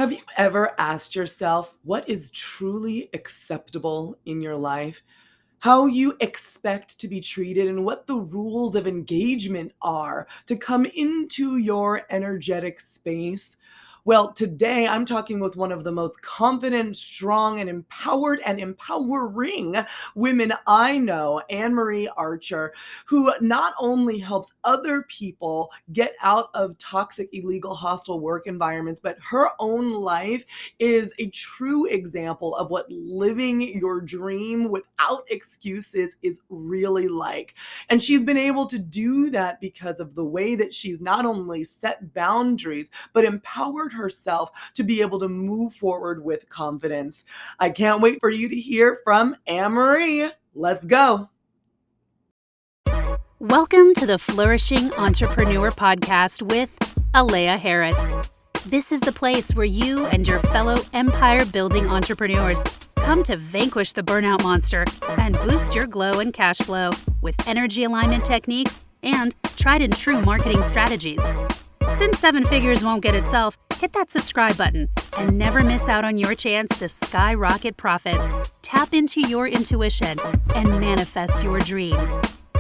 Have you ever asked yourself what is truly acceptable in your life? How you expect to be treated and what the rules of engagement are to come into your energetic space? Well, today I'm talking with one of the most confident, strong, and empowered and empowering women I know, Anne Marie Archer, who not only helps other people get out of toxic, illegal, hostile work environments, but her own life is a true example of what living your dream without excuses is really like. And she's been able to do that because of the way that she's not only set boundaries, but empowered herself to be able to move forward with confidence. I can't wait for you to hear from Anne Marie. Let's go. Welcome to the Flourishing Entrepreneur Podcast with Alea Harris. This is the place where you and your fellow empire-building entrepreneurs come to vanquish the burnout monster and boost your glow and cash flow with energy alignment techniques and tried and true marketing strategies. Since 7 figures won't get itself, hit that subscribe button and never miss out on your chance to skyrocket profits, tap into your intuition, and manifest your dreams.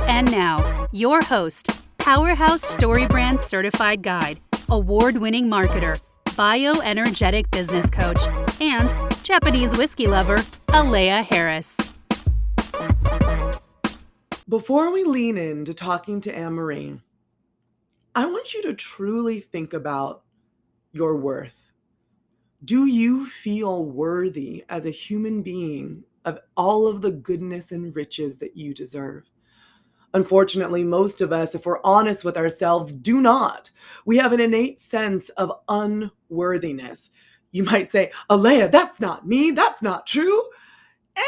And now, your host, Powerhouse Story Brand Certified Guide, award-winning marketer, bioenergetic business coach, and Japanese whiskey lover, Alea Harris. Before we lean into talking to Anne Marie, I want you to truly think about your worth. Do you feel worthy as a human being of all of the goodness and riches that you deserve? Unfortunately, most of us, if we're honest with ourselves, do not. We have an innate sense of unworthiness. You might say, Alea, that's not me. That's not true. And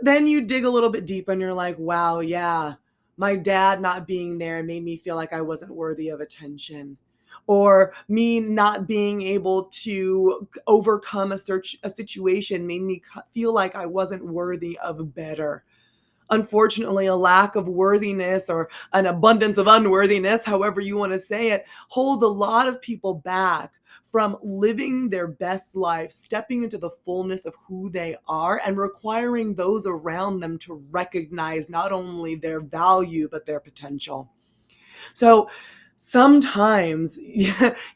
then you dig a little bit deep and you're like, wow, yeah, my dad not being there made me feel like I wasn't worthy of attention. Or me not being able to overcome a situation made me feel like I wasn't worthy of better. Unfortunately, a lack of worthiness or an abundance of unworthiness, however you want to say it, holds a lot of people back from living their best life, stepping into the fullness of who they are, and requiring those around them to recognize not only their value, but their potential. So sometimes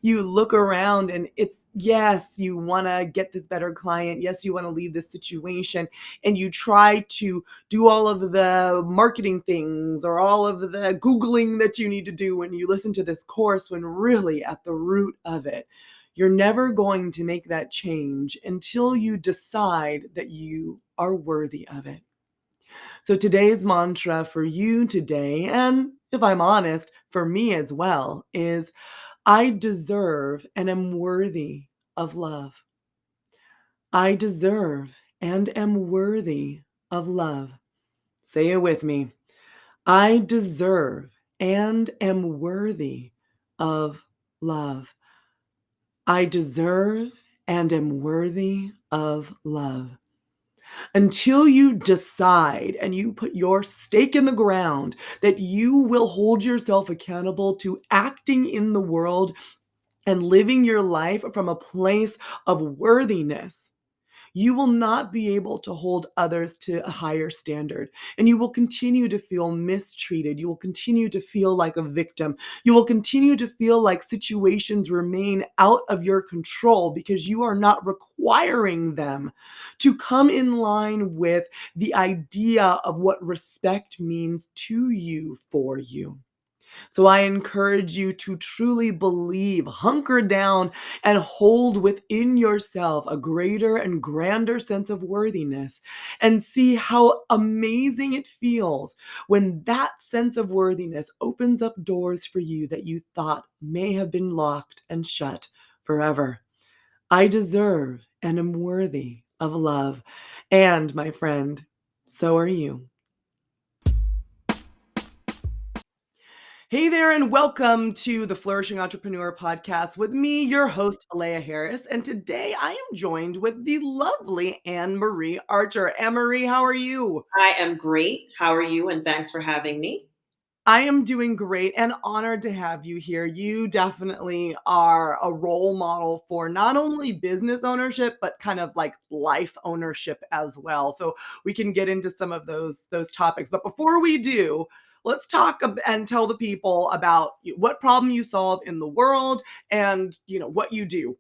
you look around and it's, yes, you want to get this better client. Yes, you want to leave this situation, and you try to do all of the marketing things or all of the Googling that you need to do when you listen to this course, when really at the root of it, you're never going to make that change until you decide that you are worthy of it. So today's mantra for you today, and if I'm honest, for me as well, is I deserve and am worthy of love. I deserve and am worthy of love. Say it with me. I deserve and am worthy of love. I deserve and am worthy of love. Until you decide and you put your stake in the ground that you will hold yourself accountable to acting in the world and living your life from a place of worthiness, you will not be able to hold others to a higher standard. And you will continue to feel mistreated. You will continue to feel like a victim. You will continue to feel like situations remain out of your control because you are not requiring them to come in line with the idea of what respect means to you for you. So I encourage you to truly believe, hunker down, and hold within yourself a greater and grander sense of worthiness, and see how amazing it feels when that sense of worthiness opens up doors for you that you thought may have been locked and shut forever. I deserve and am worthy of love. And my friend, so are you. Hey there, and welcome to the Flourishing Entrepreneur Podcast with me, your host, Alea Harris. And today I am joined with the lovely Anne Marie Archer. Anne Marie, how are you? I am great. How are you? And thanks for having me. I am doing great and honored to have you here. You definitely are a role model for not only business ownership, but kind of like life ownership as well. So we can get into some of those topics. But before we do, let's talk and tell the people about what problem you solve in the world and what you do.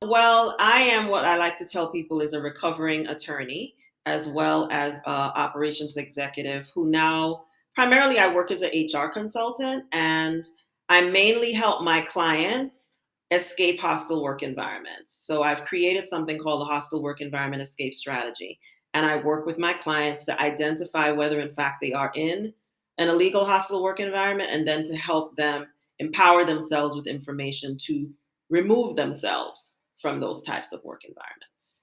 Well, I am what I like to tell people is a recovering attorney, as well as operations executive who now primarily I work as an HR consultant, and I mainly help my clients escape hostile work environments. So I've created something called the Hostile Work Environment Escape Strategy. And I work with my clients to identify whether in fact they are in an illegal hostile work environment, and then to help them empower themselves with information to remove themselves from those types of work environments.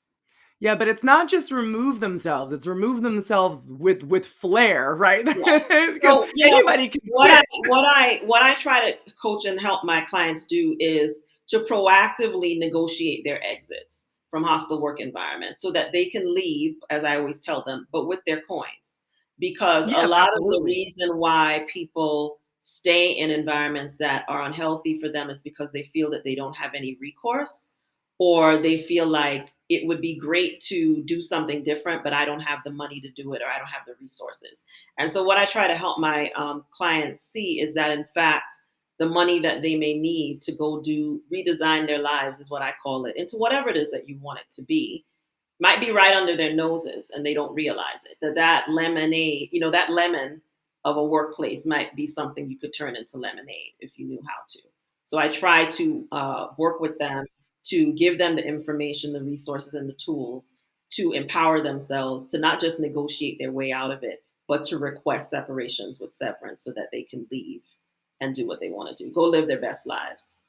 Yeah, but it's not just remove themselves, it's remove themselves with flair, right? Yes. Because So, anybody can what I quit. what I what I try to coach and help my clients do is to proactively negotiate their exits from hostile work environments so that they can leave, as I always tell them, but with their coins. Because a Yes, lot of the absolutely. reason why people stay in environments that are unhealthy for them is because they feel that they don't have any recourse, or they feel like it would be great to do something different, but I don't have the money to do it, or I don't have the resources. And so, what I try to help my clients see is that, in fact, the money that they may need to go do redesign their lives, is what I call it, into whatever it is that you want it to be, might be right under their noses and they don't realize it. That lemonade, that lemon of a workplace might be something you could turn into lemonade if you knew how to. So I try to work with them to give them the information, the resources, and the tools to empower themselves to not just negotiate their way out of it, but to request separations with severance so that they can leave and do what they want to do, go live their best lives.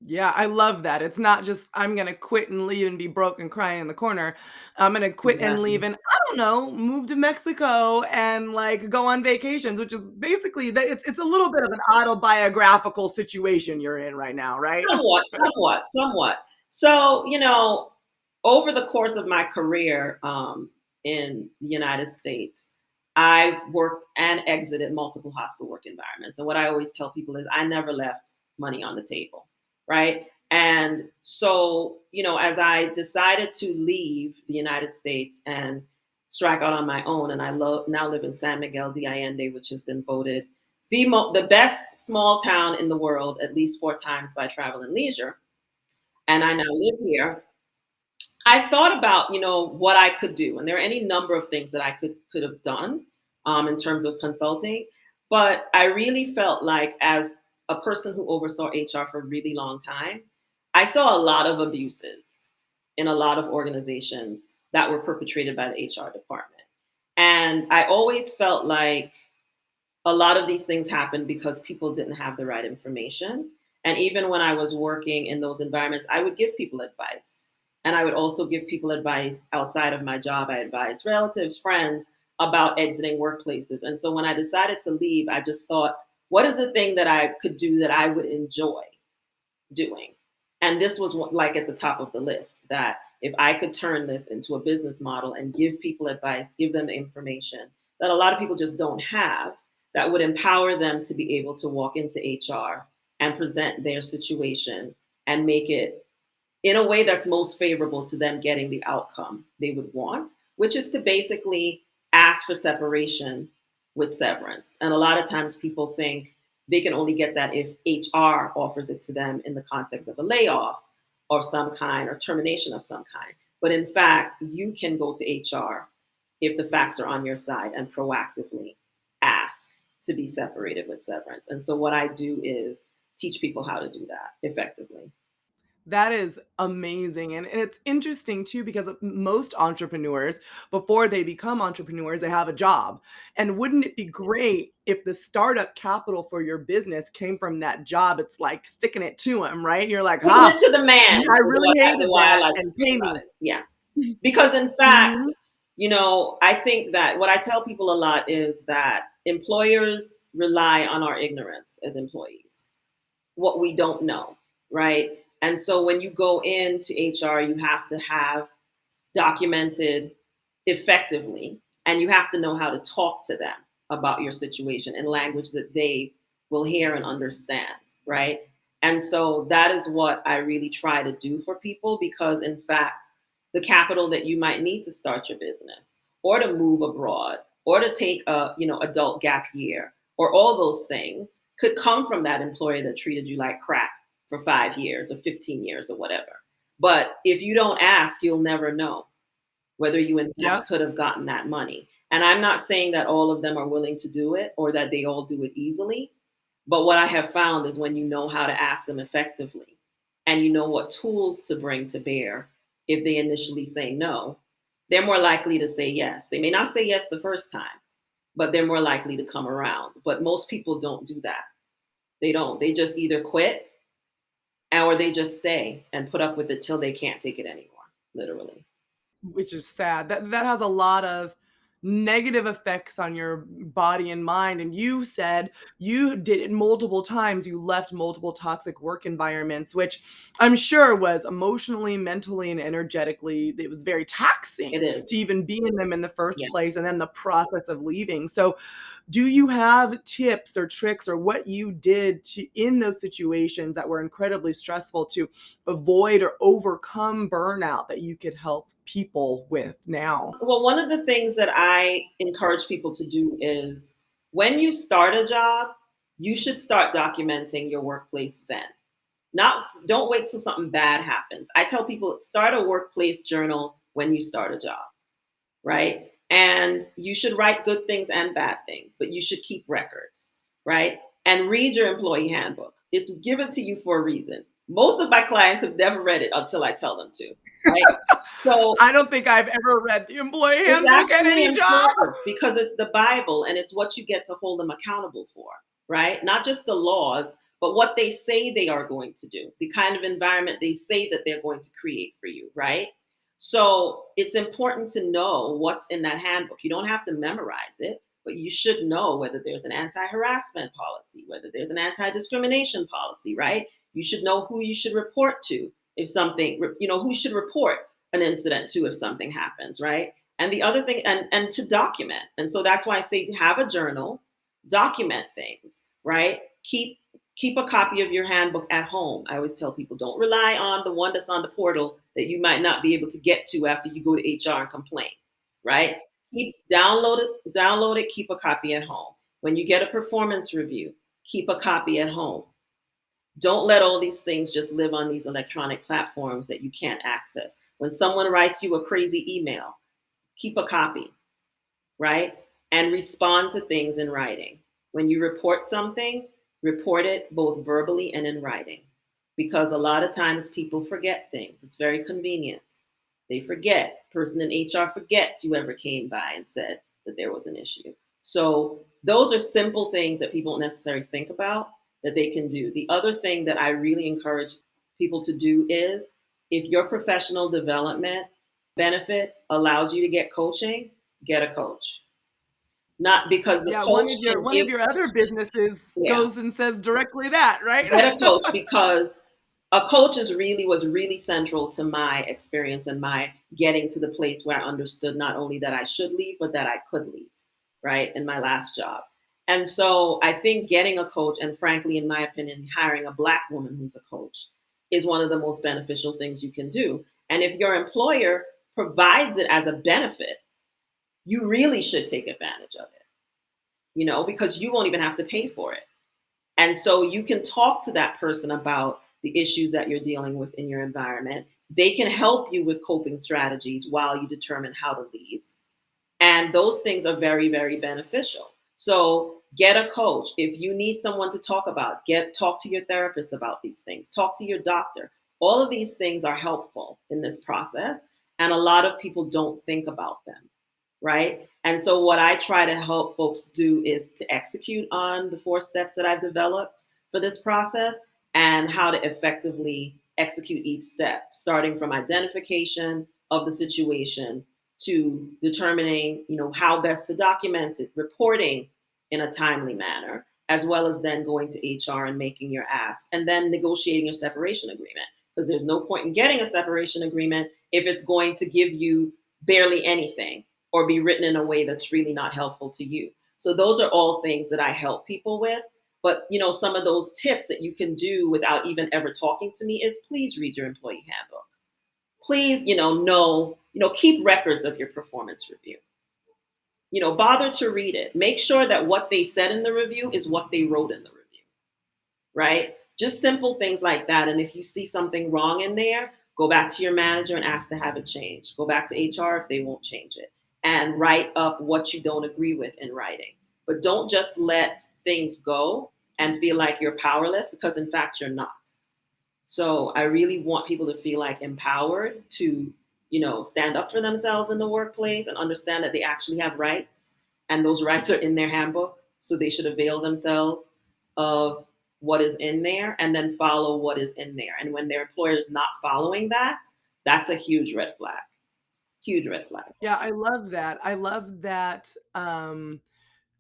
Yeah, I love that. It's not just I'm gonna quit and leave and be broke and crying in the corner. I'm gonna quit and leave Exactly. and I don't know, move to Mexico and like go on vacations, which is basically that it's a little bit of an autobiographical situation you're in right now, right? Somewhat, somewhat, somewhat. So, over the course of my career in the United States, I've worked and exited multiple hostile work environments. And what I always tell people is I never left money on the table, right? And so, as I decided to leave the United States and strike out on my own, and now live in San Miguel de Allende, which has been voted the best small town in the world at least 4 times by Travel and Leisure, and I now live here. I thought about, what I could do, and there are any number of things that I could have done in terms of consulting. But I really felt like, as a person who oversaw HR for a really long time, I saw a lot of abuses in a lot of organizations that were perpetrated by the HR department, and I always felt like a lot of these things happened because people didn't have the right information. And even when I was working in those environments, I would give people advice. And I would also give people advice outside of my job. I advised relatives, friends about exiting workplaces. And so when I decided to leave, I just thought, what is the thing that I could do that I would enjoy doing? And this was like at the top of the list, that if I could turn this into a business model and give people advice, give them the information that a lot of people just don't have, that would empower them to be able to walk into HR and present their situation and make it in a way that's most favorable to them getting the outcome they would want, which is to basically ask for separation with severance. And a lot of times people think they can only get that if HR offers it to them in the context of a layoff of some kind or termination of some kind. But in fact, you can go to HR if the facts are on your side and proactively ask to be separated with severance. And so what I do is teach people how to do that effectively. That is amazing, and it's interesting too because most entrepreneurs, before they become entrepreneurs, they have a job, and wouldn't it be great if the startup capital for your business came from that job? It's like sticking it to them, right? You're like, Putting it "Ah, to the man yeah, I is really the hated why I that, like to and think pay about me." it. Yeah. Because in fact, Mhm. I think that what I tell people a lot is that employers rely on our ignorance as employees, what we don't know, right? And so when you go into HR, you have to have documented effectively, and you have to know how to talk to them. about your situation in language that they will hear and understand, right? And so that is what I really try to do for people, because in fact, the capital that you might need to start your business or to move abroad or to take a, adult gap year or all those things could come from that employer that treated you like crap for 5 years or 15 years or whatever. But if you don't ask, you'll never know whether you in Yep. fact could have gotten that money. And I'm not saying that all of them are willing to do it or that they all do it easily. But what I have found is when you know how to ask them effectively and you know what tools to bring to bear, if they initially say no, they're more likely to say yes. They may not say yes the first time, but they're more likely to come around. But most people don't do that. They don't. They just either quit or they just stay and put up with it till they can't take it anymore, literally. Which is sad. That has a lot of negative effects on your body and mind, and you said you did it multiple times. You left multiple toxic work environments, which I'm sure was emotionally, mentally, and energetically, it was very It taxing is. to even be in them in the first Yeah. place, and then the process of leaving. So do you have tips or tricks or what you did to in those situations that were incredibly stressful to avoid or overcome burnout that you could help people with now? Well, one of the things that I encourage people to do is when you start a job, you should start documenting your workplace then. Not don't wait till something bad happens. I tell people start a workplace journal when you start a job, right? And you should write good things and bad things, but you should keep records, right? And read your employee handbook. It's given to you for a reason. Most of my clients have never read it until I tell them to, right? So I don't think I've ever read the employee it's handbook at actually any job. important because it's the Bible and it's what you get to hold them accountable for, right? Not just the laws, but what they say they are going to do, the kind of environment they say that they're going to create for you, right? So it's important to know what's in that handbook. You don't have to memorize it, but you should know whether there's an anti harassment policy, whether there's an anti discrimination policy, right? You should know who you should report to if something, who you should report an incident to if something happens, right? And the other thing, and to document. And so that's why I say have a journal, document things, right? Keep a copy of your handbook at home. I always tell people don't rely on the one that's on the portal that you might not be able to get to after you go to HR and complain, right? Download it, keep a copy at home. When you get a performance review, keep a copy at home. Don't let all these things just live on these electronic platforms that you can't access. When someone writes you a crazy email, keep a copy, right? And respond to things in writing. When you report something, report it both verbally and in writing. Because a lot of times people forget things. It's very convenient. They forget. Person in HR forgets you ever came by and said that there was an issue. So those are simple things that people don't necessarily think about that they can do. The other thing that I really encourage people to do is if your professional development benefit allows you to get coaching, get a coach. Not because the Yeah, coach can one give, of your other businesses yeah, goes and says directly that, right? get a coach because a coach was really central to my experience and my getting to the place where I understood not only that I should leave, but that I could leave, right, in my last job. And so I think getting a coach, and frankly, in my opinion, hiring a Black woman who's a coach is one of the most beneficial things you can do. And if your employer provides it as a benefit, you really should take advantage of it, because you won't even have to pay for it. And so you can talk to that person about the issues that you're dealing with in your environment. They can help you with coping strategies while you determine how to leave. And those things are very, very beneficial. So get a coach. If you need someone to talk about, talk to your therapist about these things, talk to your doctor. All of these things are helpful in this process. And a lot of people don't think about them, right? And so what I try to help folks do is to execute on the 4 steps that I've developed for this process and how to effectively execute each step, starting from identification of the situation to determining, how best to document it, reporting in a timely manner, as well as then going to HR and making your ask, and then negotiating your separation agreement. Because there's no point in getting a separation agreement if it's going to give you barely anything or be written in a way that's really not helpful to you. So those are all things that I help people with. But some of those tips that you can do without even ever talking to me is please read your employee handbook. Please, keep records of your performance review. Bother to read it. Make sure that what they said in the review is what they wrote in the review, right? Just simple things like that. And if you see something wrong in there, go back to your manager and ask to have it changed. Go back to HR if they won't change it. And write up what you don't agree with in writing. But don't just let things go and feel like you're powerless, because in fact you're not. So I really want people to feel like empowered to, stand up for themselves in the workplace and understand that they actually have rights, and those rights are in their handbook. So they should avail themselves of what is in there and then follow what is in there. And when their employer is not following that, that's a huge red flag. Huge red flag. Yeah, I love that. I love that,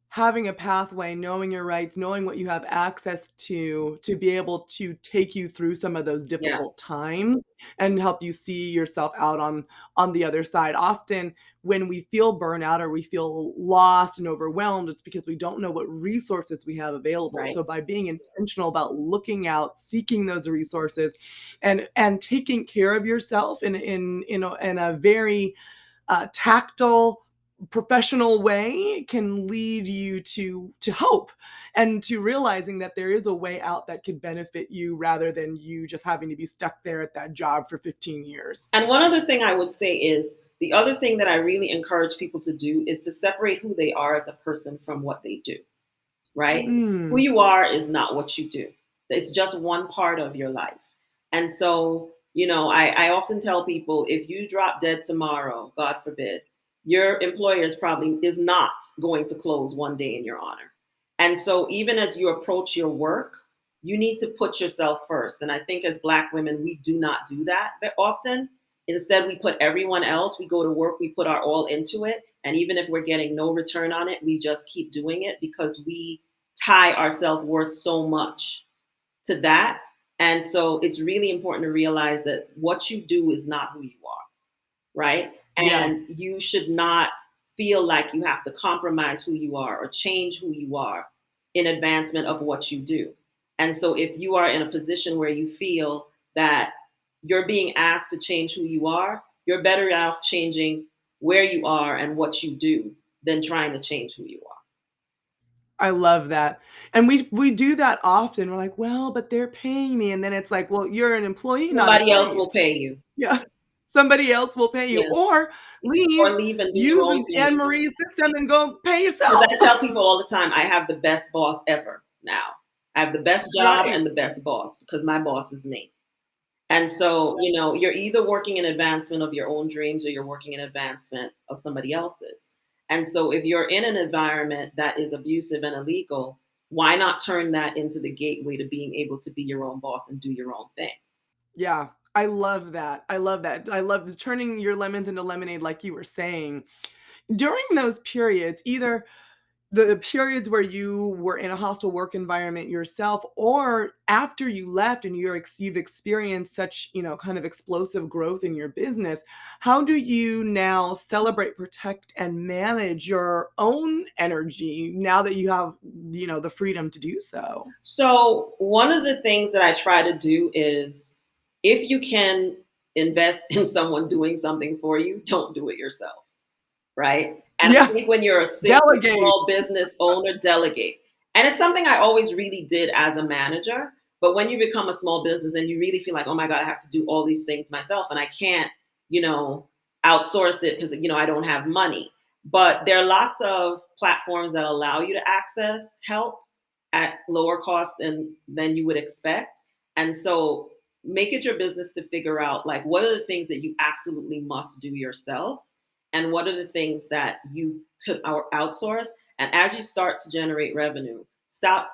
having a pathway, knowing your rights, knowing what you have access to be able to take you through some of those Yeah, difficult times and help you see yourself out on the other side. Often, when we feel burnout or we feel lost and overwhelmed, it's because we don't know what resources we have available. right. So by being intentional about looking out, seeking those resources, and taking care of yourself in a very tactile, professional way can lead you to hope and to realizing that there is a way out that could benefit you rather than you just having to be stuck there at that job for 15 years. And one other thing I would say is the other thing that I really encourage people to do is to separate who they are as a person from what they do, right? Who Mm, you are is not what you do. It's just one part of your life. And so, I often tell people if you drop dead tomorrow, God forbid, your employer is not going to close one day in your honor. And so even as you approach your work, you need to put yourself first. And I think as Black women, we do not do that very often. Instead, we put everyone else, we go to work, we put our all into it. And even if we're getting no return on it, we just keep doing it because we tie our self worth so much to that. And so it's really important to realize that what you do is not who you are, right? yes. And you should not feel like you have to compromise who you are or change who you are in advancement of what you do. And so if you are in a position where you feel that you're being asked to change who you are, you're better off changing where you are and what you do than trying to change who you are. I love that. And we do that often. We're like, "Well, but they're paying me." And then it's like, "Well, you're an employee, not a Somebody else slave." will pay you. Yeah. Somebody else will pay you, Yes. or leave, Or leave and do your use own an thing. Anne Marie's system and go pay Because yourself. I tell people all the time, I have the best boss ever now. I have the best job Right. and the best boss because my boss is me. And so, you're either working in advancement of your own dreams or you're working in advancement of somebody else's. And so if you're in an environment that is abusive and illegal, why not turn that into the gateway to being able to be your own boss and do your own thing? Yeah, I love that. I love that. I love turning your lemons into lemonade like you were saying. During those periods, either the periods where you were in a hostile work environment yourself or after you left and you've experienced such, kind of explosive growth in your business, how do you now celebrate, protect, and manage your own energy now that you have, the freedom to do so? So, one of the things that I try to do is if you can invest in someone doing something for you, don't do it yourself, right? And I Yeah, think when you're a single delegate. small business owner, delegate. And it's something I always really did as a manager. But when you become a small business and you really feel like, oh my God, I have to do all these things myself and I can't, you know, outsource it because, I don't have money. But there are lots of platforms that allow you to access help at lower cost than you would expect. And so make it your business to figure out like what are the things that you absolutely must do yourself and what are the things that you could outsource. And as you start to generate revenue, start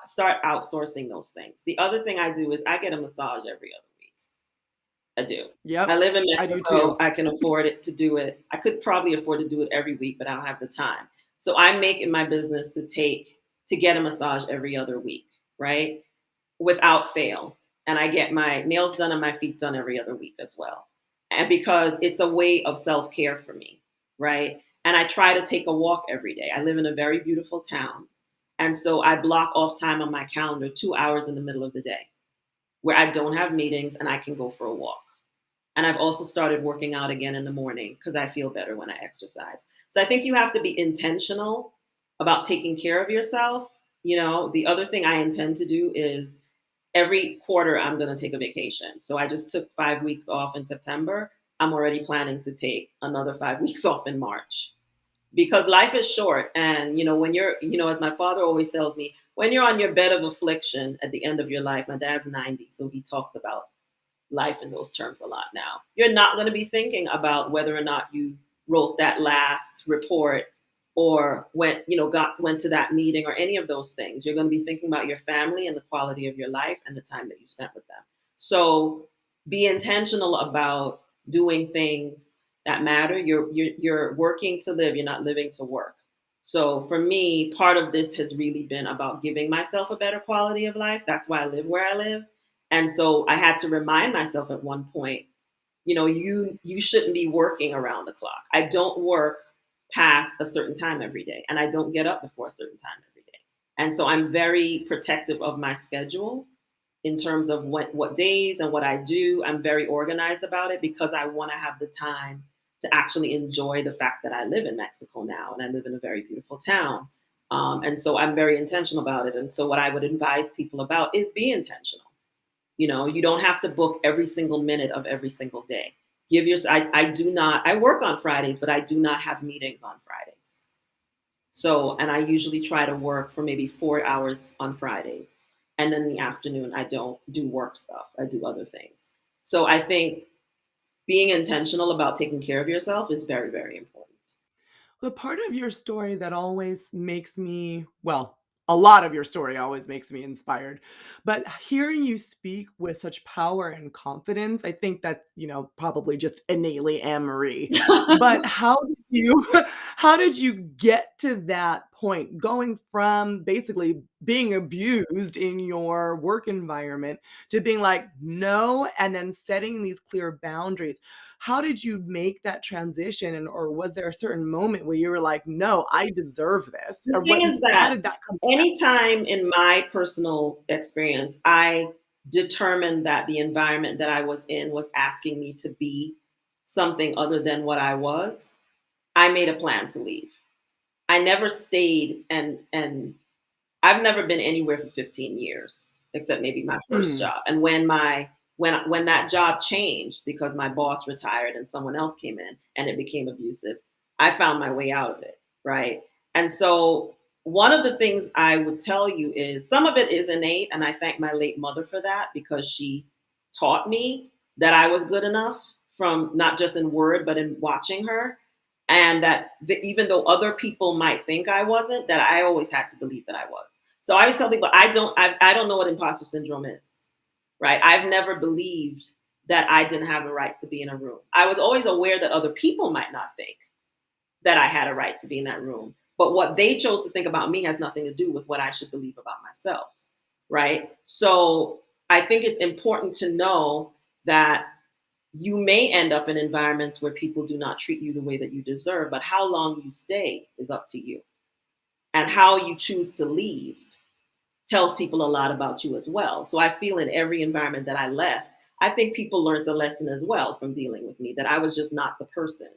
outsourcing those things. The other thing I do is I get a massage every other week. I do. I Yep, live in I do Mexico. too. I can afford it to do it. I could probably afford to do it every week, but I don't have the time. So I make it my business to get a massage every other week, right? Without fail. And I get my nails done and my feet done every other week as well. And because it's a way of self-care for me, right? And I try to take a walk every day. I live in a very beautiful town. And so I block off time on my calendar, 2 hours in the middle of the day where I don't have meetings and I can go for a walk. And I've also started working out again in the morning because I feel better when I exercise. So I think you have to be intentional about taking care of yourself. The other thing I intend to do is every quarter I'm going to take a vacation. So I just took 5 weeks off in September. I'm already planning to take another 5 weeks off in March because life is short. And, when as my father always tells me, when you're on your bed of affliction at the end of your life, my dad's 90, so he talks about life in those terms a lot now. You're not going to be thinking about whether or not you wrote that last report or went to that meeting or any of those things. You're going to be thinking about your family and the quality of your life and the time that you spent with them. So be intentional about doing things that matter. You're working to live, you're not living to work. So for me, part of this has really been about giving myself a better quality of life. That's why I live where I live. And so I had to remind myself at one point, you shouldn't be working around the clock. I don't work past a certain time every day, and I don't get up before a certain time every day. And so I'm very protective of my schedule in terms of what days and what I do. I'm very organized about it because I want to have the time to actually enjoy the fact that I live in Mexico now and I live in a very beautiful town. And so I'm very intentional about it. And so what I would advise people about is be intentional. You don't have to book every single minute of every single day. I do not, I work on Fridays, but I do not have meetings on Fridays. So, and I usually try to work for maybe 4 hours on Fridays. And then in the afternoon, I don't do work stuff. I do other things. So I think being intentional about taking care of yourself is very, very important. The part of your story that always makes me, well, a lot of your story always makes me inspired. But hearing you speak with such power and confidence, I think that's, probably just innately Anne Marie. But how did you how did you get to that point going from basically being abused in your work environment to being like, no, and then setting these clear boundaries? How did you make that transition, or was there a certain moment where you were like, "No, I deserve this," The or thing what is how that did that come about? anytime in my personal experience, I determined that the environment that I was in was asking me to be something other than what I was, I made a plan to leave. I never stayed and I've never been anywhere for 15 years, except maybe my first Mm. job. And when that job changed because my boss retired and someone else came in and it became abusive, I found my way out of it, right? And so one of the things I would tell you is some of it is innate, and I thank my late mother for that because she taught me that I was good enough from not just in word but in watching her, and that even though other people might think I wasn't, that I always had to believe that I was. So I always tell people I don't know what imposter syndrome is, right? I've never believed that I didn't have a right to be in a room. I was always aware that other people might not think that I had a right to be in that room, but what they chose to think about me has nothing to do with what I should believe about myself, right? So I think it's important to know that you may end up in environments where people do not treat you the way that you deserve, but how long you stay is up to you. And how you choose to leave tells people a lot about you as well. So I feel in every environment that I left, I think people learned a lesson as well from dealing with me, that I was just not the person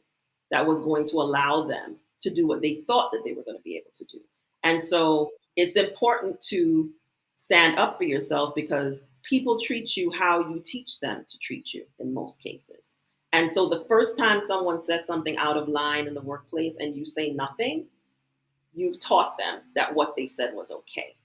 that was going to allow them to do what they thought that they were going to be able to do. And so it's important to stand up for yourself because people treat you how you teach them to treat you in most cases. And so the first time someone says something out of line in the workplace and you say nothing, you've taught them that what they said was okay,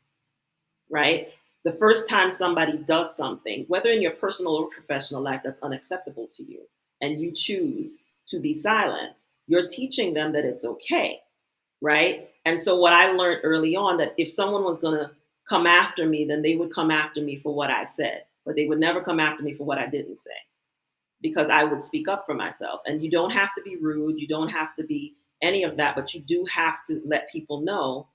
right? The first time somebody does something, whether in your personal or professional life, that's unacceptable to you, and you choose to be silent, you're teaching them that it's okay, right? And so what I learned early on, that if someone was going to come after me, then they would come after me for what I said, but they would never come after me for what I didn't say, because I would speak up for myself. And you don't have to be rude, you don't have to be any of that, but you do have to let people know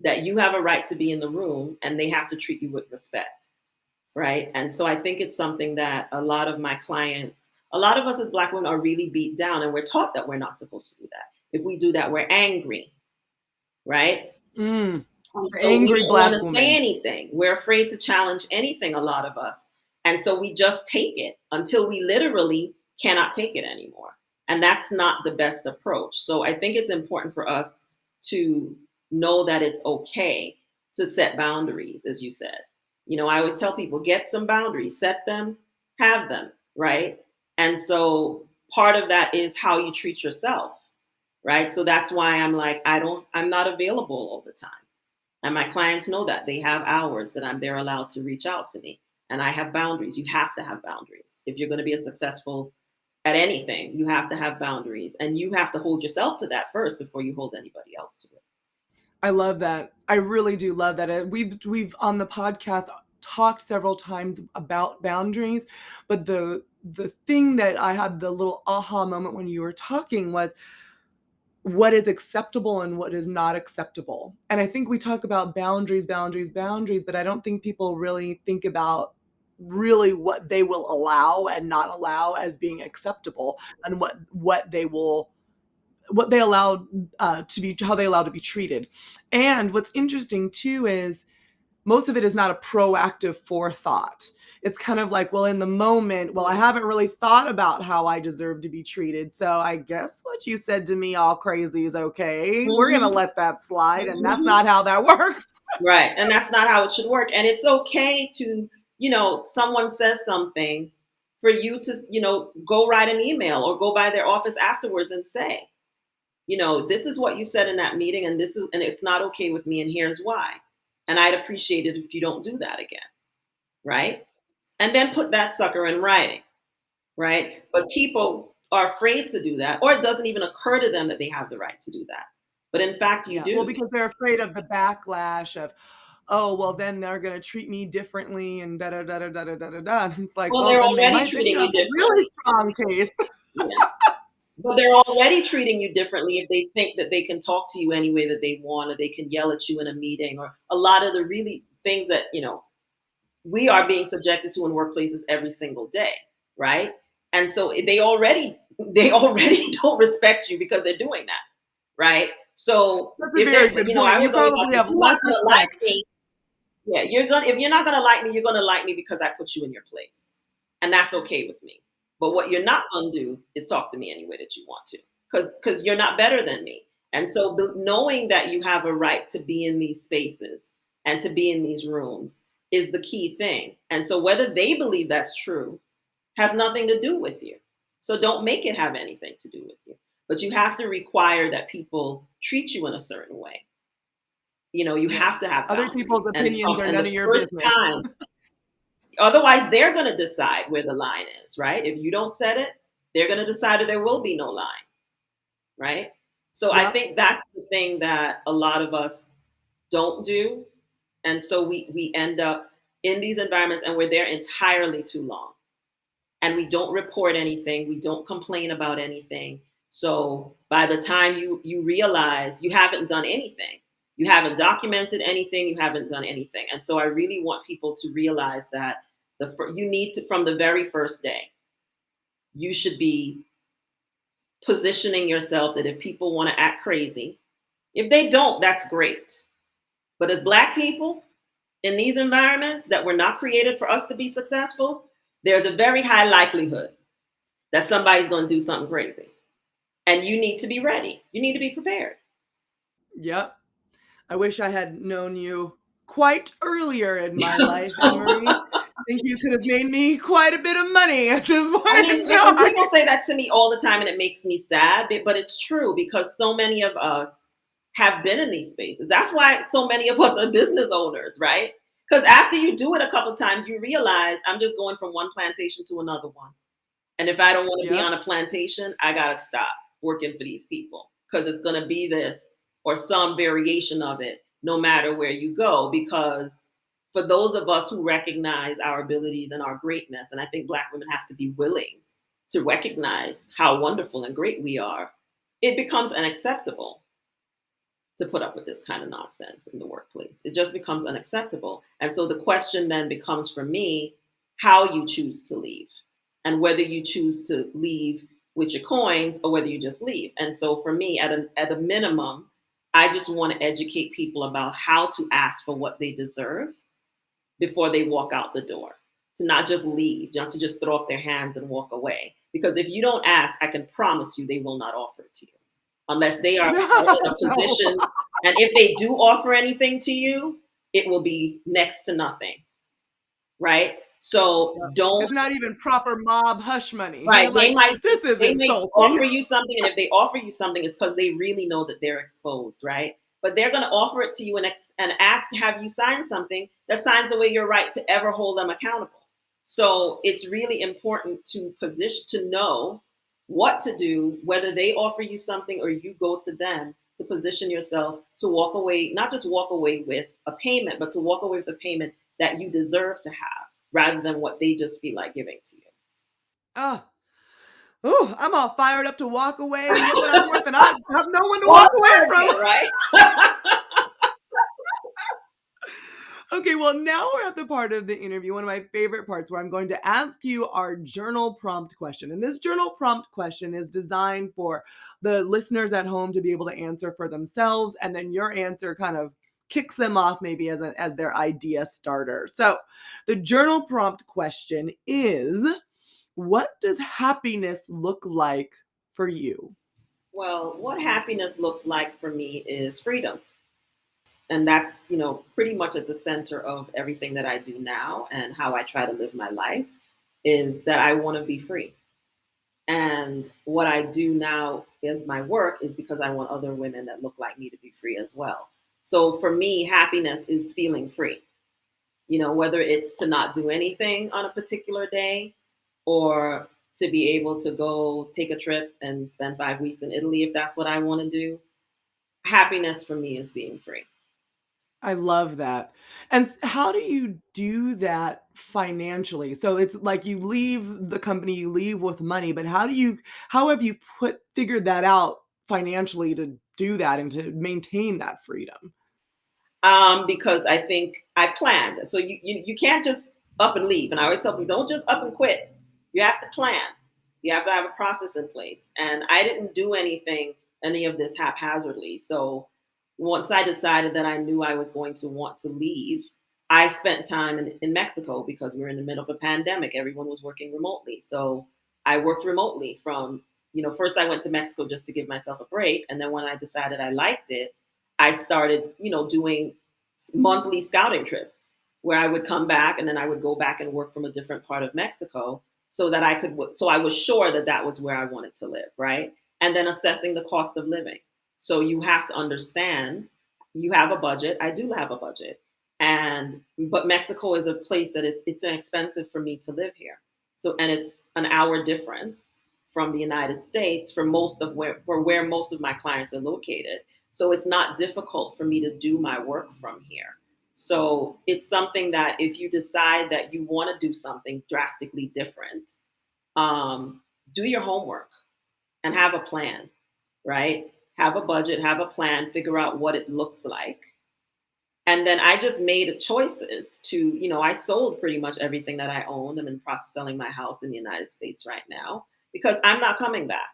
that you have a right to be in the room and they have to treat you with respect, right? And so I think it's something that a lot of my clients, a lot of us as Black women are really beat down, and we're taught that we're not supposed to do that. If we do that, we're angry, right? Mm, And the so we angry don't want Black to say woman. anything. We're afraid to challenge anything, a lot of us. And so we just take it until we literally cannot take it anymore. And that's not the best approach. So I think it's important for us to know that it's okay to set boundaries, as you said. I always tell people, get some boundaries, set them, have them, right? And so part of that is how you treat yourself, right? So that's why I'm like, I'm not available all the time. And my clients know that. They have hours that they're allowed to reach out to me. And I have boundaries. You have to have boundaries. If you're going to be a successful at anything, you have to have boundaries. And you have to hold yourself to that first before you hold anybody else to it. I love that. I really do love that. We've on the podcast talked several times about boundaries, but the thing that I had the little aha moment when you were talking was what is acceptable and what is not acceptable. And I think we talk about boundaries, boundaries, boundaries, but I don't think people really think about really what they will allow and not allow as being acceptable, and what they allow to be, how they allow to be treated. And what's interesting too is most of it is not a proactive forethought. It's kind of like, well, in the moment, well, I haven't really thought about how I deserve to be treated. So I guess what you said to me all crazy is okay. We're going to Mm-hmm. let that slide. And that's Mm-hmm. not how that works. Right. And that's not how it should work. And it's okay to, someone says something for you to, go write an email or go by their office afterwards and say, this is what you said in that meeting, and it's not okay with me, and here's why. And I'd appreciate it if you don't do that again. Right. And then put that sucker in writing. Right. But people are afraid to do that, or it doesn't even occur to them that they have the right to do that. But in fact, you Yeah. Well, do. because they're afraid of the backlash of, oh, well, then they're going to treat me differently and da da da da da da da da. It's like, Well, well, they're then they already might, then you treating have you a really differently. strong case. Yeah. But they're already treating you differently if they think that they can talk to you any way that they want, or they can yell at you in a meeting, or a lot of the really things that, we are being subjected to in workplaces every single day, right? And so they already don't respect you because they're doing that, right? So That's a if very they're, good I point. You always like, probably if have you're less not gonna like respect. me, yeah, if you're not gonna like me, you're gonna like me because I put you in your place. And that's okay with me. But what you're not gonna do is talk to me any way that you want to. Because you're not better than me. And so knowing that you have a right to be in these spaces and to be in these rooms is the key thing. And so whether they believe that's true has nothing to do with you. So don't make it have anything to do with you. But you have to require that people treat you in a certain way. You Yeah. have to have Other people's boundaries. And opinions are none the of your first business. time, otherwise they're going to decide where the line is, right? If you don't set it, they're going to decide that there will be no line, right? So I Yep. think that's the thing that a lot of us don't do. And so we end up in these environments and we're there entirely too long. And we don't report anything, we don't complain about anything. So by the time you realize you haven't done anything, you haven't documented anything, you haven't done anything. And so I really want people to realize that you need to, from the very first day, you should be positioning yourself that if people want to act crazy, if they don't, that's great. But as Black people in these environments that were not created for us to be successful, there's a very high likelihood that somebody's going to do something crazy. And you need to be ready. You need to be prepared. Yep. I wish I had known you quite earlier in my life, Emery. I think you could have made me quite a bit of money at this I point mean, in and time. people say that to me all the time, and it makes me sad, but it's true because so many of us have been in these spaces. That's why so many of us are business owners, right? Because after you do it a couple of times, you realize I'm just going from one plantation to another one. And if I don't want to be Yep. on a plantation, I got to stop working for these people because it's going to be this or some variation of it, no matter where you go. Because for those of us who recognize our abilities and our greatness, and I think Black women have to be willing to recognize how wonderful and great we are, it becomes unacceptable to put up with this kind of nonsense in the workplace. It just becomes unacceptable. And so the question then becomes for me how you choose to leave and whether you choose to leave with your coins or whether you just leave. And so for me, at a minimum, I just want to educate people about how to ask for what they deserve before they walk out the door. To not just leave, not to just throw up their hands and walk away. Because if you don't ask, I can promise you they will not offer it to you unless they are in a No. position. And if they do offer anything to you, it will be next to nothing, right? So Yep. don't. It's not even proper mob hush money. You're Right. like, this is They may insulting. offer you something, and if they offer you something, it's because they really know that they're exposed, right? But they're going to offer it to you and ask to have you sign something that signs away your right to ever hold them accountable. So it's really important to position to know what to do, whether they offer you something or you go to them, to position yourself to walk away, not just walk away with a payment, but to walk away with a payment that you deserve to have, rather than what they just feel like giving to you. Oh, ooh, I'm all fired up to walk away and get what I'm worth, and I have no one to All walk away from. over again, right? Okay, well, now we're at the part of the interview, one of my favorite parts, where I'm going to ask you our journal prompt question. And this journal prompt question is designed for the listeners at home to be able to answer for themselves. And then your answer kind of kicks them off maybe as their idea starter. So the journal prompt question is, what does happiness look like for you? Well, what happiness looks like for me is freedom. And that's, pretty much at the center of everything that I do now and how I try to live my life, is that I want to be free. And what I do now as my work is because I want other women that look like me to be free as well. So for me, happiness is feeling free, whether it's to not do anything on a particular day or to be able to go take a trip and spend 5 weeks in Italy if that's what I want to do. Happiness for me is being free. I love that. And how do you do that financially? So it's like you leave the company, you leave with money, but how have you figured that out financially to do that and to maintain that freedom? Because I think I planned. So you can't just up and leave. And I always tell people, don't just up and quit. You have to plan. You have to have a process in place. And I didn't do any of this haphazardly. So once I decided that I knew I was going to want to leave, I spent time in Mexico because we were in the middle of a pandemic. Everyone was working remotely. So I worked remotely first I went to Mexico just to give myself a break. And then when I decided I liked it, I started, doing monthly scouting trips where I would come back and then I would go back and work from a different part of Mexico so that so I was sure that that was where I wanted to live, right? And then assessing the cost of living. So you have to understand, you have a budget. I do have a budget. But Mexico is a place that it's inexpensive for me to live here. So, and it's an hour difference from the United States for where most of my clients are located. So it's not difficult for me to do my work from here. So it's something that if you decide that you want to do something drastically different, do your homework and have a plan, right? Have a budget, have a plan, figure out what it looks like. And then I just made choices I sold pretty much everything that I owned. I'm in the process of selling my house in the United States right now because I'm not coming back.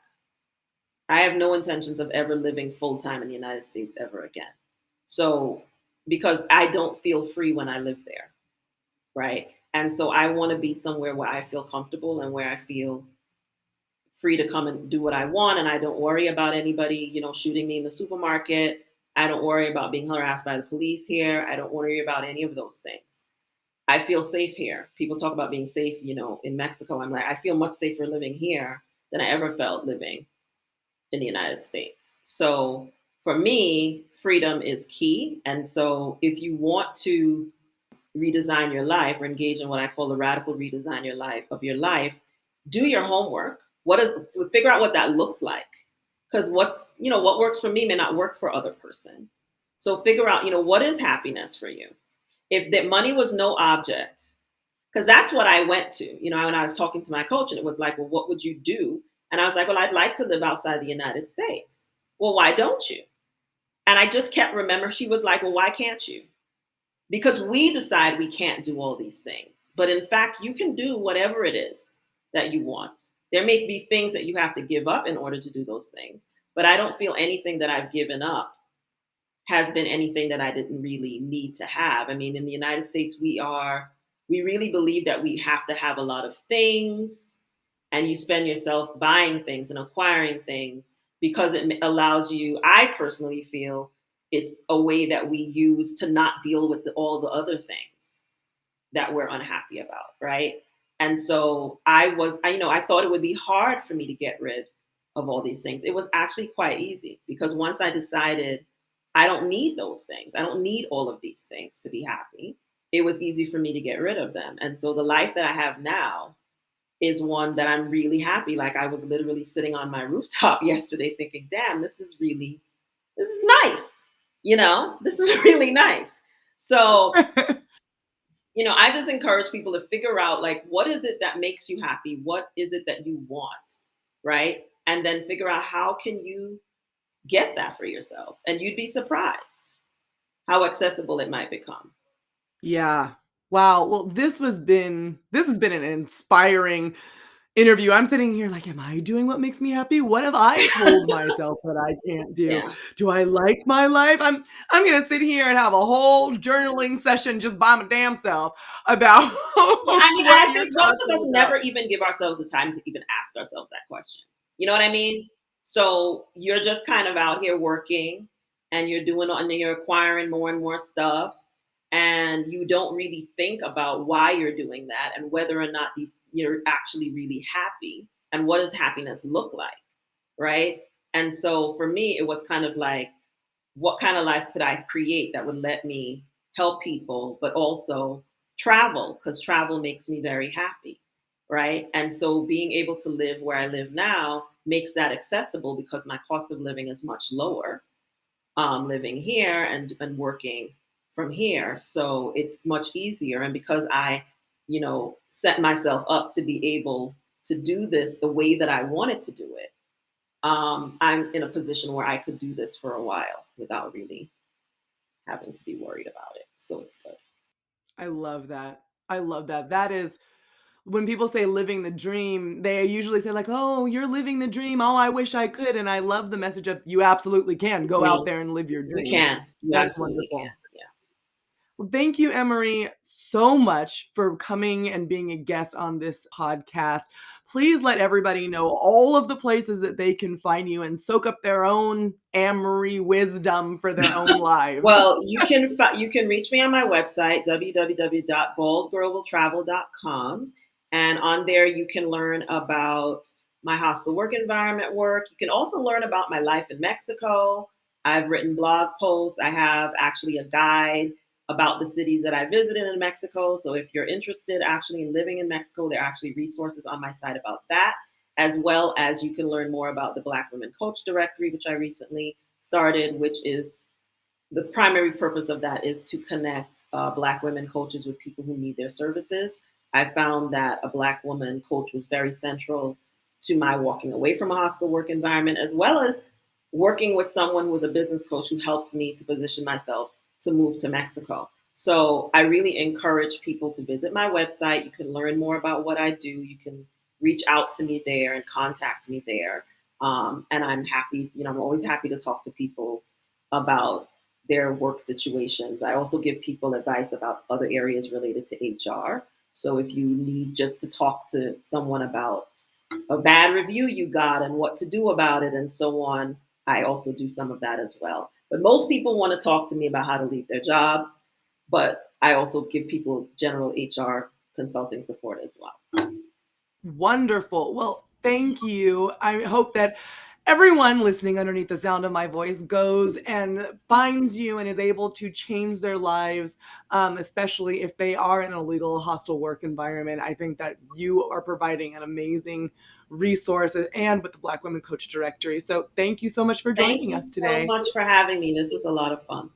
I have no intentions of ever living full time in the United States ever again. So, because I don't feel free when I live there, right? And so I want to be somewhere where I feel comfortable and where I feel free to come and do what I want. And I don't worry about anybody, shooting me in the supermarket. I don't worry about being harassed by the police here. I don't worry about any of those things. I feel safe here. People talk about being safe, in Mexico. I'm like, I feel much safer living here than I ever felt living in the United States. So for me, freedom is key. And so if you want to redesign your life or engage in what I call the radical redesign of your life, do your homework. Figure out what that looks like. Because what works for me may not work for other person. So figure out, what is happiness for you? If that money was no object, because that's what I went to, when I was talking to my coach, and it was like, well, what would you do? And I was like, well, I'd like to live outside the United States. Well, why don't you? And I just kept remembering, she was like, well, why can't you? Because we decide we can't do all these things. But in fact, you can do whatever it is that you want. There may be things that you have to give up in order to do those things, but I don't feel anything that I've given up has been anything that I didn't really need to have. I mean, in the United States, we really believe that we have to have a lot of things, and you spend yourself buying things and acquiring things because it allows you, I personally feel it's a way that we use to not deal with all the other things that we're unhappy about, right? And so I thought it would be hard for me to get rid of all these things. It was actually quite easy because once I decided I don't need those things, I don't need all of these things to be happy, it was easy for me to get rid of them. And so the life that I have now is one that I'm really happy. Like I was literally sitting on my rooftop yesterday thinking, damn, this is nice. This is really nice. So, I just encourage people to figure out like, what is it that makes you happy? What is it that you want? Right. And then figure out how can you get that for yourself. And you'd be surprised how accessible it might become. Yeah. Wow. Well, this has been an inspiring interview. I'm sitting here like, am I doing what makes me happy? What have I told myself that I can't do? Yeah. Do I like my life? I'm gonna sit here and have a whole journaling session just by my damn self about Yeah, I mean, what I you're think most of us talking about. never even give ourselves the time to even ask ourselves that question. You know what I mean? So you're just kind of out here working and you're acquiring more and more stuff. And you don't really think about why you're doing that and whether or not you're actually really happy and what does happiness look like, right? And so for me, it was kind of like, what kind of life could I create that would let me help people, but also travel, because travel makes me very happy, right? And so being able to live where I live now makes that accessible because my cost of living is much lower living here and working from here. So it's much easier. And because I, set myself up to be able to do this the way that I wanted to do it, I'm in a position where I could do this for a while without really having to be worried about it. So it's good. I love that. I love that. That is when people say living the dream, they usually say like, "Oh, you're living the dream. Oh, I wish I could." And I love the message of you absolutely can go out Mm, there and live your you dream. can. You That's absolutely can. wonderful. Yeah. Well, thank you, Emery, so much for coming and being a guest on this podcast. Please let everybody know all of the places that they can find you and soak up their own Amory wisdom for their own lives. Well, you can reach me on my website, www.baldgirlwilltravel.com. And on there, you can learn about my hostel work environment work. You can also learn about my life in Mexico. I've written blog posts. I have actually a guide about the cities that I visited in Mexico. So if you're interested actually in living in Mexico, there are actually resources on my site about that, as well as you can learn more about the Black Women Coach Directory, which I recently started, which is the primary purpose of that is to connect Black women coaches with people who need their services. I found that a Black woman coach was very central to my walking away from a hostile work environment, as well as working with someone who was a business coach who helped me to position myself to move to Mexico. So I really encourage people to visit my website. You can learn more about what I do. You can reach out to me there and contact me there. And I'm happy, I'm always happy to talk to people about their work situations. I also give people advice about other areas related to HR. So if you need just to talk to someone about a bad review you got and what to do about it and so on, I also do some of that as well. But most people want to talk to me about how to leave their jobs, but I also give people general HR consulting support as well. Wonderful. Well, thank you. I hope that everyone listening underneath the sound of my voice goes and finds you and is able to change their lives, especially if they are in a legal hostile work environment. I think that you are providing an amazing resource and with the Black Women Coach Directory. So thank you so much for Thank joining you us so today. much for having me. This was a lot of fun.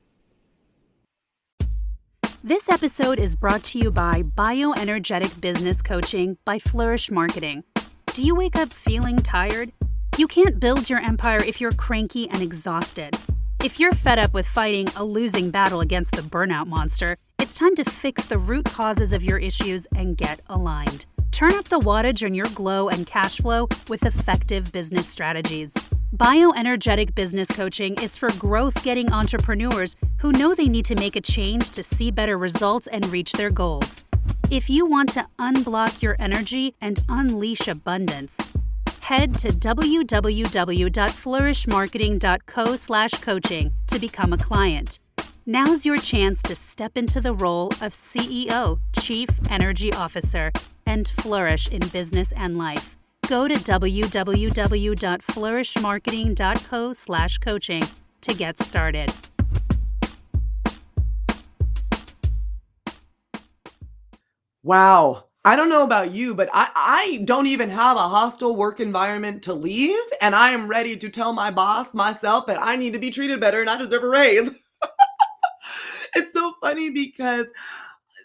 This episode is brought to you by Bioenergetic Business Coaching by Flourish Marketing. Do you wake up feeling tired? You can't build your empire if you're cranky and exhausted. If you're fed up with fighting a losing battle against the burnout monster, it's time to fix the root causes of your issues and get aligned. Turn up the wattage on your glow and cash flow with effective business strategies. Bioenergetic business coaching is for growth-getting entrepreneurs who know they need to make a change to see better results and reach their goals. If you want to unblock your energy and unleash abundance, head to www.flourishmarketing.co/coaching to become a client. Now's your chance to step into the role of CEO, Chief Energy Officer, and flourish in business and life. Go to www.flourishmarketing.co/coaching to get started. Wow. I don't know about you, but I don't even have a hostile work environment to leave, and I am ready to tell my boss, myself, that I need to be treated better and I deserve a raise. It's so funny because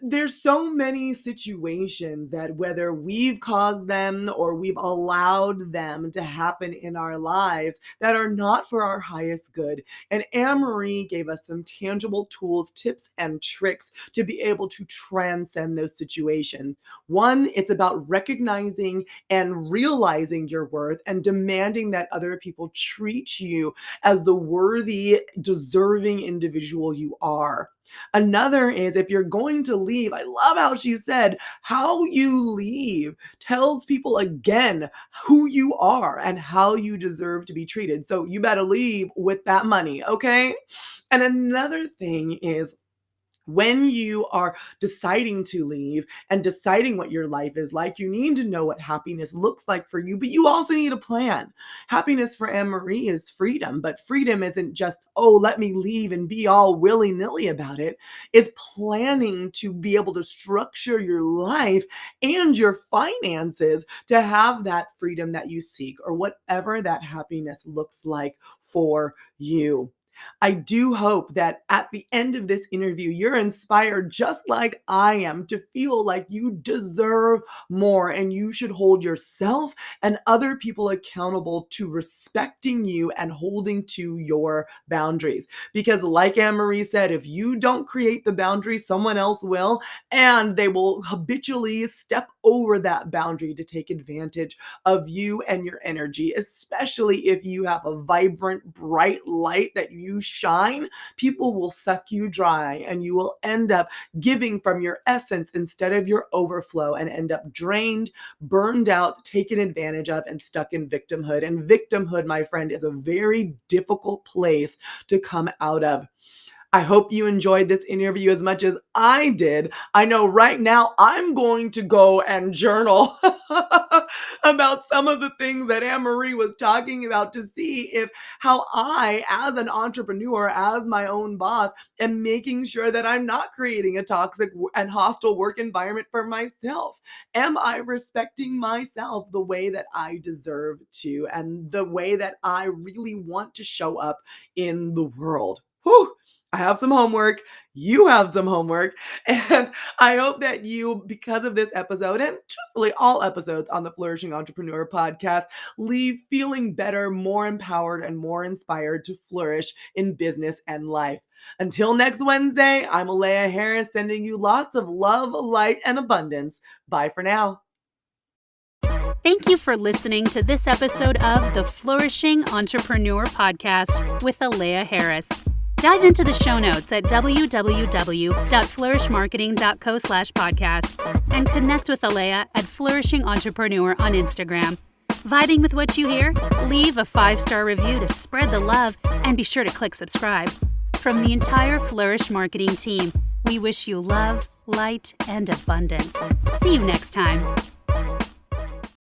there's so many situations that whether we've caused them or we've allowed them to happen in our lives that are not for our highest good. And Anne-Marie gave us some tangible tools, tips, and tricks to be able to transcend those situations. One, it's about recognizing and realizing your worth and demanding that other people treat you as the worthy, deserving individual you are. Another is if you're going to leave, I love how she said, how you leave tells people again who you are and how you deserve to be treated. So you better leave with that money, okay? And another thing is, when you are deciding to leave and deciding what your life is like, you need to know what happiness looks like for you, but you also need a plan. Happiness for Anne-Marie is freedom, but freedom isn't just, oh, let me leave and be all willy-nilly about it. It's planning to be able to structure your life and your finances to have that freedom that you seek, or whatever that happiness looks like for you. I do hope that at the end of this interview, you're inspired just like I am to feel like you deserve more and you should hold yourself and other people accountable to respecting you and holding to your boundaries. Because like Anne-Marie said, if you don't create the boundaries, someone else will, and they will habitually step over that boundary to take advantage of you and your energy, especially if you have a vibrant, bright light that you shine. People will suck you dry and you will end up giving from your essence instead of your overflow and end up drained, burned out, taken advantage of, and stuck in victimhood. And victimhood, my friend, is a very difficult place to come out of. I hope you enjoyed this interview as much as I did. I know right now I'm going to go and journal about some of the things that Anne-Marie was talking about to see if how I, as an entrepreneur, as my own boss, am making sure that I'm not creating a toxic and hostile work environment for myself. Am I respecting myself the way that I deserve to and the way that I really want to show up in the world? Whew. I have some homework. You have some homework. And I hope that you, because of this episode, and truthfully all episodes on the Flourishing Entrepreneur podcast, leave feeling better, more empowered, and more inspired to flourish in business and life. Until next Wednesday, I'm Alea Harris, sending you lots of love, light, and abundance. Bye for now. Thank you for listening to this episode of the Flourishing Entrepreneur podcast with Alea Harris. Dive into the show notes at www.flourishmarketing.co/podcast and connect with Alea at Flourishing Entrepreneur on Instagram. Vibing with what you hear? Leave a 5-star review to spread the love and be sure to click subscribe. From the entire Flourish Marketing team, we wish you love, light, and abundance. See you next time.